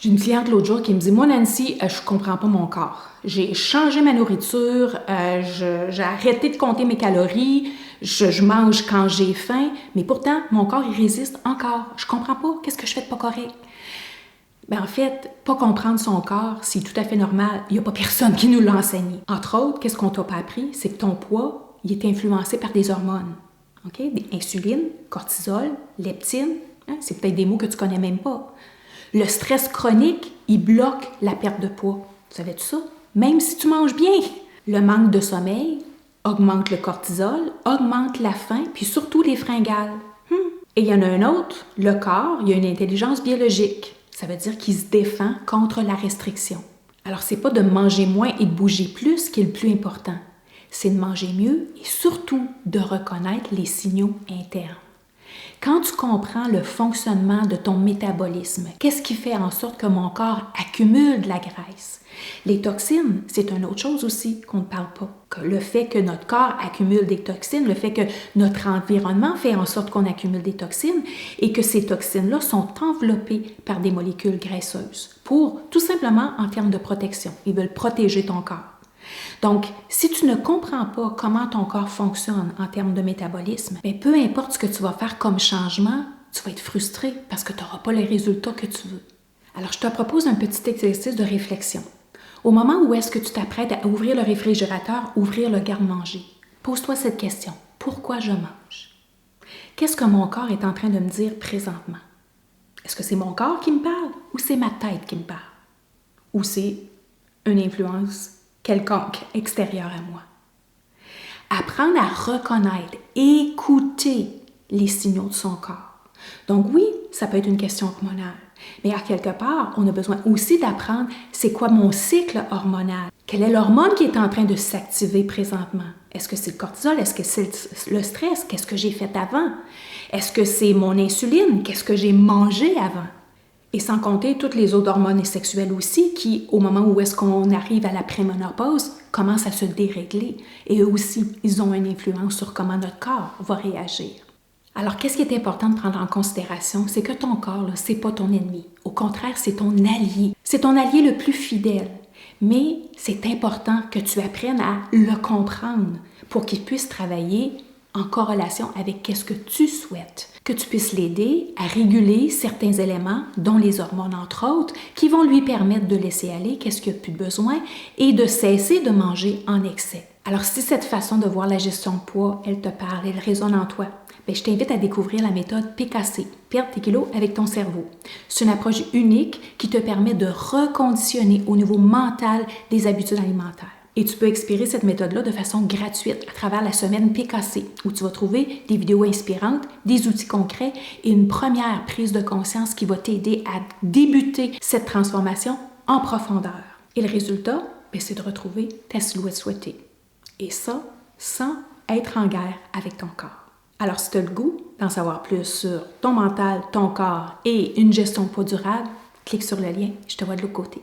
J'ai une cliente l'autre jour qui me dit « Moi, Nancy, je comprends pas mon corps. J'ai changé ma nourriture, j'ai arrêté de compter mes calories, je mange quand j'ai faim, mais pourtant, mon corps, il résiste encore. Je comprends pas. Qu'est-ce que je fais de pas correct? » Ben en fait, pas comprendre son corps, c'est tout à fait normal. Il n'y a pas personne qui nous l'a enseigné. Entre autres, qu'est-ce qu'on t'a pas appris? C'est que ton poids, il est influencé par des hormones. OK? Des insuline, cortisol, leptine. Hein? C'est peut-être des mots que tu connais même pas. Le stress chronique, il bloque la perte de poids. Tu savais-tu ça? Même si tu manges bien. Le manque de sommeil augmente le cortisol, augmente la faim, puis surtout les fringales. Et il y en a un autre, le corps, il y a une intelligence biologique. Ça veut dire qu'il se défend contre la restriction. Alors, c'est pas de manger moins et de bouger plus qui est le plus important. C'est de manger mieux et surtout de reconnaître les signaux internes. Quand tu comprends le fonctionnement de ton métabolisme, qu'est-ce qui fait en sorte que mon corps accumule de la graisse? Les toxines, c'est une autre chose aussi qu'on ne parle pas. Le fait que notre corps accumule des toxines, le fait que notre environnement fait en sorte qu'on accumule des toxines et que ces toxines-là sont enveloppées par des molécules graisseuses pour, tout simplement, en termes de protection. Ils veulent protéger ton corps. Donc, si tu ne comprends pas comment ton corps fonctionne en termes de métabolisme, bien, peu importe ce que tu vas faire comme changement, tu vas être frustré parce que tu n'auras pas les résultats que tu veux. Alors, je te propose un petit exercice de réflexion. Au moment où est-ce que tu t'apprêtes à ouvrir le réfrigérateur, ouvrir le garde-manger, pose-toi cette question. Pourquoi je mange? Qu'est-ce que mon corps est en train de me dire présentement? Est-ce que c'est mon corps qui me parle ou c'est ma tête qui me parle? Ou c'est une influence quelconque extérieure à moi? Apprendre à reconnaître, écouter les signaux de son corps. Donc oui, ça peut être une question hormonale, mais à quelque part, on a besoin aussi d'apprendre c'est quoi mon cycle hormonal. Quelle est l'hormone qui est en train de s'activer présentement? Est-ce que c'est le cortisol? Est-ce que c'est le stress? Qu'est-ce que j'ai fait avant? Est-ce que c'est mon insuline? Qu'est-ce que j'ai mangé avant? Et sans compter toutes les autres hormones sexuelles aussi qui, au moment où est-ce qu'on arrive à la préménopause, commencent à se dérégler. Et eux aussi, ils ont une influence sur comment notre corps va réagir. Alors, qu'est-ce qui est important de prendre en considération? C'est que ton corps, ce n'est pas ton ennemi. Au contraire, c'est ton allié. C'est ton allié le plus fidèle. Mais c'est important que tu apprennes à le comprendre pour qu'il puisse travailler en corrélation avec qu'est-ce que tu souhaites. Que tu puisses l'aider à réguler certains éléments, dont les hormones entre autres, qui vont lui permettre de laisser aller qu'est-ce qu'il n'y a plus de besoin et de cesser de manger en excès. Alors si cette façon de voir la gestion de poids, elle te parle, elle résonne en toi, bien, je t'invite à découvrir la méthode PKC, perdre tes kilos avec ton cerveau. C'est une approche unique qui te permet de reconditionner au niveau mental des habitudes alimentaires. Et tu peux expérimenter cette méthode-là de façon gratuite à travers la semaine PKC, où tu vas trouver des vidéos inspirantes, des outils concrets et une première prise de conscience qui va t'aider à débuter cette transformation en profondeur. Et le résultat, bien, c'est de retrouver ta silhouette souhaitée. Et ça, sans être en guerre avec ton corps. Alors, si tu as le goût d'en savoir plus sur ton mental, ton corps et une gestion de poids durable, clique sur le lien, je te vois de l'autre côté.